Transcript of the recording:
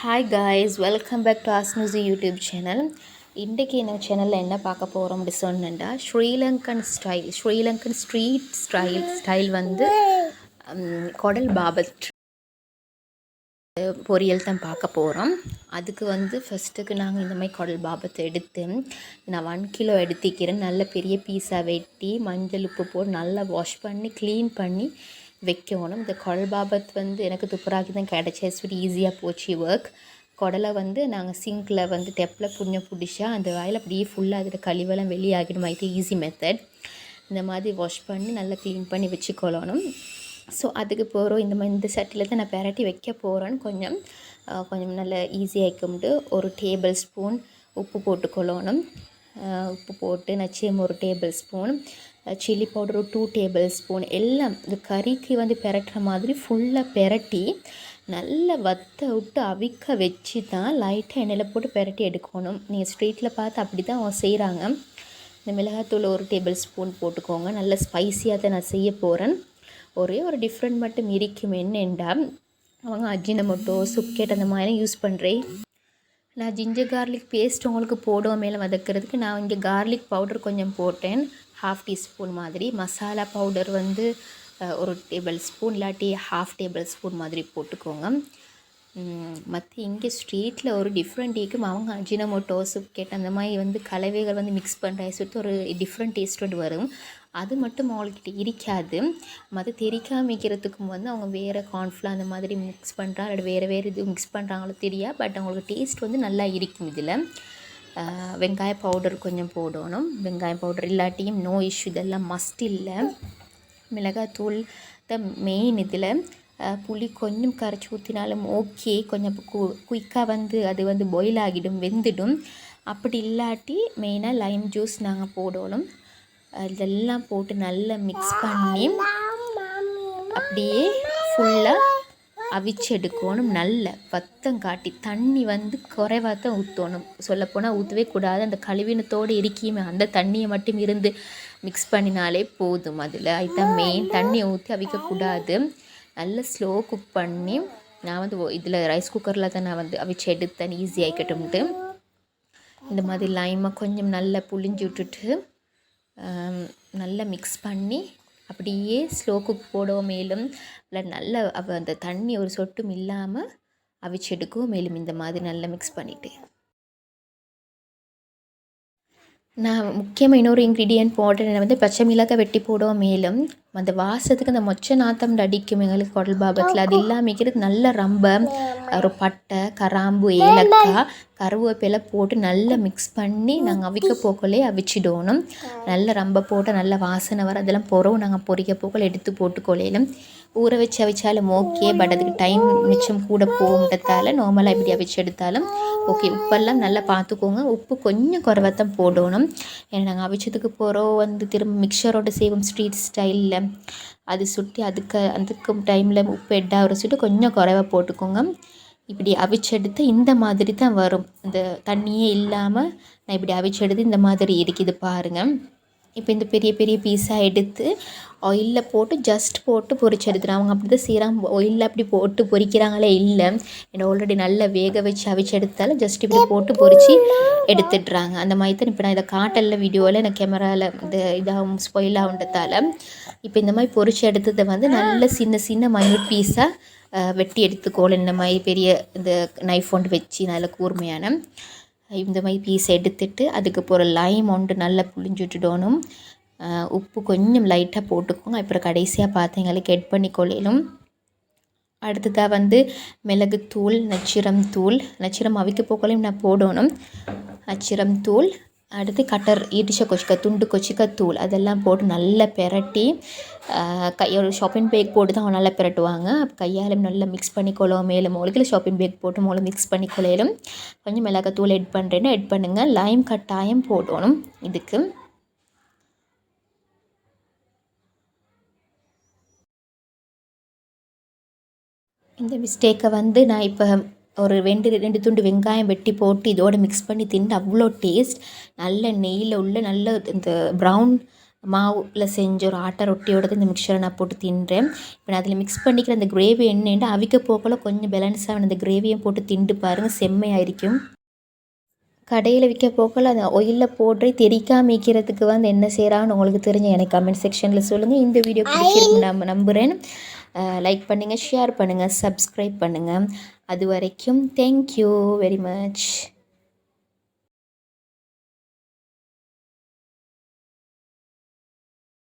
Hi guys, welcome back to Asnuzi YouTube channel. இன்றைக்கி என்ன சேனலில் என்ன பார்க்க போகிறோம் அப்படி சொன்னேன்டா ஸ்ரீலங்கன் ஸ்ட்ரீட் ஸ்டைல் வந்து கொடல் பாபத் பொரியல் தான் பார்க்க போகிறோம். அதுக்கு வந்து ஃபஸ்ட்டுக்கு நாங்கள் இந்த மாதிரி கொடல் பாபத்தை எடுத்து நான் 1 கிலோ எடுத்துக்கிறேன். நல்ல பெரிய பீஸாக வெட்டி மஞ்சள் உப்பு போட்டு நல்லா வாஷ் பண்ணி க்ளீன் பண்ணி வைக்கணும். இந்த கொடல் பாபத் வந்து எனக்கு துப்புராக்கி தான் கிடச்சி வெரி ஈஸியாக போச்சு ஒர்க். குடலை வந்து நாங்கள் சிங்கில் வந்து டெப்பில் பிடிச்சா அந்த வாயில் அப்படியே ஃபுல்லாக அதில் கழிவெல்லாம் வெளியாகிடும். இது ஈஸி மெத்தட். இந்த மாதிரி வாஷ் பண்ணி நல்லா க்ளீன் பண்ணி வச்சுக்கொள்ளணும். ஸோ அதுக்கு போகிறோம். இந்த சட்டியில் தான் நான் பெரட்டி வைக்க போகிறேன்னு கொஞ்சம் நல்லா ஈஸியாக வைக்கும்ட்டு ஒரு டேபிள் ஸ்பூன் உப்பு போட்டுக்கொள்ளணும். உப்பு போட்டு நச்சேம் ஒரு டேபிள் ஸ்பூன், சில்லி பவுடர் ஒரு 2 டேபிள் ஸ்பூன் எல்லாம் இந்த கறிக்கு வந்து பெரட்டுற மாதிரி ஃபுல்லாக பெரட்டி நல்லா வத்த விட்டு அவிக்க வச்சு தான் லைட்டாக எண்ணெயில் போட்டு பெரட்டி எடுக்கணும். நீங்கள் ஸ்ட்ரீட்டில் பார்த்து அப்படி தான் அவங்க செய்கிறாங்க. இந்த மிளகாத்தூள் ஒரு டேபிள் ஸ்பூன் போட்டுக்கோங்க. நல்ல ஸ்பைஸியாக தான் நான் செய்ய போகிறேன். ஒரே ஒரு டிஃப்ரெண்ட் மட்டும் இருக்கும். என்னென்னா அவங்க அஜினமோட்டோ சுக்கெட் அந்த மாதிரி யூஸ் பண்ணுறேன். நான் ஜிஞ்சர் கார்லிக் பேஸ்ட் உங்களுக்கு போடுவோம் மேலே வதக்கிறதுக்கு. நான் இங்கே கார்லிக் பவுடர் கொஞ்சம் போட்டேன், 1/2 டீஸ்பூன் மாதிரி. மசாலா பவுடர் வந்து ஒரு டேபிள் ஸ்பூன் இல்லாட்டி 1/2 டேபிள் ஸ்பூன் மாதிரி போட்டுக்கோங்க. மற்ற இங்கே ஸ்ட்ரீட்டில் ஒரு டிஃப்ரெண்ட் டேக்கும் அவங்க அஜினமோட்டோ சுக்கெட் அந்த மாதிரி வந்து கலவைகள் வந்து மிக்ஸ் பண்ணுற சொல்லிட்டு ஒரு டிஃப்ரெண்ட் டேஸ்ட் வந்து வரும். அது மட்டும் அவங்கக்கிட்ட இருக்காது. மற்ற தெரிக்காமிக்கிறதுக்கும் வந்து அவங்க வேறு கார்ன்ஃப்ளவர் அந்த மாதிரி மிக்ஸ் பண்ணுறா அல்லது வேறு இது மிக்ஸ் பண்ணுறாங்களோ தெரியா. பட் அவங்களுக்கு டேஸ்ட் வந்து நல்லா இருக்கும். இதில் வெங்காய பவுடர் கொஞ்சம் போடணும். வெங்காயம் பவுடர் இல்லாட்டியும் நோ இஷ்யூ, இதெல்லாம் மஸ்ட் இல்லை. மிளகாத்தூள் த மெயின். இதில் புளி கொஞ்சம் கரைச்சி ஊற்றினாலும் ஓகே. கொஞ்சம் குயிக்காக வந்து அது வந்து பாயில் ஆகிடும், வெந்துடும். அப்படி இல்லாட்டி மெயினாக லைம் ஜூஸ் நாங்கள் போடணும். இதெல்லாம் போட்டு நல்லா மிக்ஸ் பண்ணி அப்படியே ஃபுல்லாக அவிச்செடுக்கணும். நல்ல வத்தம் காட்டி தண்ணி வந்து குறைவாக தான் ஊற்றணும். சொல்லப்போனால் ஊற்றவே கூடாது. அந்த கழுவினத்தோடு இருக்கியுமே அந்த தண்ணியை மட்டும் இருந்து மிக்ஸ் பண்ணினாலே போதும். அதில் அதுதான் மெயின். தண்ணியை ஊற்றி அவிக்கக்கூடாது. நல்லா ஸ்லோ குக் பண்ணி நான் வந்து இதில் ரைஸ் குக்கரில் தான் நான் வந்து அவிச்சு எடுத்தேன் ஈஸி ஆகிக்கட்டும்ட்டு. இந்த மாதிரி லைமை கொஞ்சம் நல்லா புளிஞ்சு விட்டுட்டு நல்லா மிக்ஸ் பண்ணி அப்படியே ஸ்லோ குக் போடுவோம். மேலும் இல்லை நல்லா அந்த தண்ணி ஒரு சொட்டும் இல்லாமல் அவிச்செடுக்கும். மேலும் இந்த மாதிரி நல்லா மிக்ஸ் பண்ணிவிட்டு நான் முக்கியமாக இன்னொரு இன்க்ரீடியன்ட் போடுறேன் வந்து பச்சை மிளகாய் வெட்டி போடுவோம். மேலும் அந்த வாசத்துக்கு அந்த மொச்சை நாத்தம் அடிக்கும் எங்களுக்கு குடல் பாபத்தில். அது இல்லாமல் நல்ல ரம்ப ஒரு பட்டை கிராம்பு ஏலக்காய் கருவேப்பிலை போட்டு நல்லா மிக்ஸ் பண்ணி நாங்கள் அவிக்க போக்கலே அவிச்சிடணும். நல்ல ரம்ப போட்டு நல்ல வாசனை வர அதெல்லாம் பொறவும் நாங்கள் பொரிக்க போக்கல் எடுத்து போட்டுக்கொள்ளையிலும். ஊற வச்சு அவிச்சாலும் ஓகே. பட் அதுக்கு டைம் மிச்சம் கூட போகிறதால நார்மலாக இப்படி அவிச்சு எடுத்தாலும் ஓகே. உப்பெல்லாம் நல்லா பார்த்துக்கோங்க. உப்பு கொஞ்சம் குறைவாக போடணும். ஏன்னா நாங்கள் அவிச்சதுக்கு போகிறோம் வந்து திரும்ப மிக்சரோட செய்வோம் ஸ்ட்ரீட் ஸ்டைலில். அது சுட்டி அதுக்கு டைமில் உப்பு எட்டாக சுட்டு கொஞ்சம் குறைவாக போட்டுக்கோங்க. இப்படி அவிச்செடுத்து இந்த மாதிரி தான் வரும். இந்த தண்ணியே இல்லாமல் நான் இப்படி அவிச்செடுத்து இந்த மாதிரி இருக்குது பாருங்கள். இப்போ இந்த பெரிய பெரிய பீஸாக எடுத்து ஆயிலில் போட்டு ஜஸ்ட் போட்டு பொரிச்சு எடுத்துகிறேன். அவங்க அப்படி தான் செய்கிறாங்க. ஆயிலில் அப்படி போட்டு பொரிக்கிறாங்களே இல்லை. ஏன்னா ஆல்ரெடி நல்லா வேக வச்சு அவிச்சு எடுத்தாலும் ஜஸ்ட் இப்படி போட்டு பொரித்து எடுத்துடுறாங்க. அந்த மாதிரி தான் இப்போ நான் இதை காட்டலில் வீடியோவில் எனக்கு கேமராவில் இந்த இதாகவும் ஸ்பாயில் ஆகுன்றதால இப்போ இந்த மாதிரி பொரிச்சு எடுத்ததை வந்து நல்ல சின்ன சின்ன மைனூட் பீஸாக வெட்டி எடுத்துக்கோள். இந்த மாதிரி பெரிய இந்த நைஃப் ஒன்று வச்சு நல்ல கூர்மையான இந்த மாதிரி பீஸ் எடுத்துட்டு அதுக்கு போகிற லைம் ஒன்று நல்லா புளிஞ்சு விட்டுடணும். உப்பு கொஞ்சம் லைட்டாக போட்டுக்கோங்க. அப்புறம் கடைசியாக பார்த்தீங்களுக்கு எட் பண்ணி கொள்ளையிலும். அடுத்ததாக வந்து மிளகுத்தூள், நச்சிரம் அவிக்க போக்கலையும் நான் போடணும். நச்சிரம் தூள், அடுத்து கட்டர் இடிச்ச துண்டு கொச்சிக்கத்தூள் அதெல்லாம் போட்டு நல்லா பெரட்டி ஒரு ஷாப்பிங் பேக் போட்டு தான் அவங்க நல்லா பெரட்டுவாங்க. கையாலும் நல்லா மிக்ஸ் பண்ணிக்கொள்ளும். மேலும் உங்களுக்கு ஷாப்பிங் பேக் போட்டு மூலம் மிக்ஸ் பண்ணிக்கொள்ளையிலும். கொஞ்சம் மிளகாத்தூள் எட் பண்ணுறேன்னா எட் பண்ணுங்கள். லைம் கட்டாயம் போடணும். இதுக்கு இந்த மிஸ்டேக்கை வந்து நான் இப்போ ஒரு 2 துண்டு வெங்காயம் வெட்டி போட்டு இதோடு மிக்ஸ் பண்ணி தின்னு அவ்வளோ டேஸ்ட். நல்ல நெய்யில் உள்ள நல்ல இந்த ப்ரௌன் மாவில் செஞ்ச ஒரு ஆட்டை ரொட்டியோட இந்த மிக்சரை நான் போட்டு தின்றேன். இப்போ நான் அதில் மிக்ஸ் பண்ணிக்கிற அந்த கிரேவி என்னென்று அவிக்க போக்கில் கொஞ்சம் பேலன்ஸாக அந்த கிரேவியும் போட்டு திண்டு பாருங்கள், செம்மையாயிருக்கும். கடையில் விற்க போக்கில் அந்த ஒயிலில் போட்டு தெரிக்காம விற்கிறதுக்கு வந்து என்ன செய்கிறான்னு உங்களுக்கு தெரிஞ்ச எனக்கு கமெண்ட் செக்ஷனில் சொல்லுங்கள். இந்த வீடியோ பிடிச்சிருக்கு நான் நம்புகிறேன். லைக் பண்ணுங்கள், ஷேர் பண்ணுங்கள், சப்ஸ்கிரைப் பண்ணுங்கள். அது வரைக்கும் தேங்க்யூ வெரி மச்.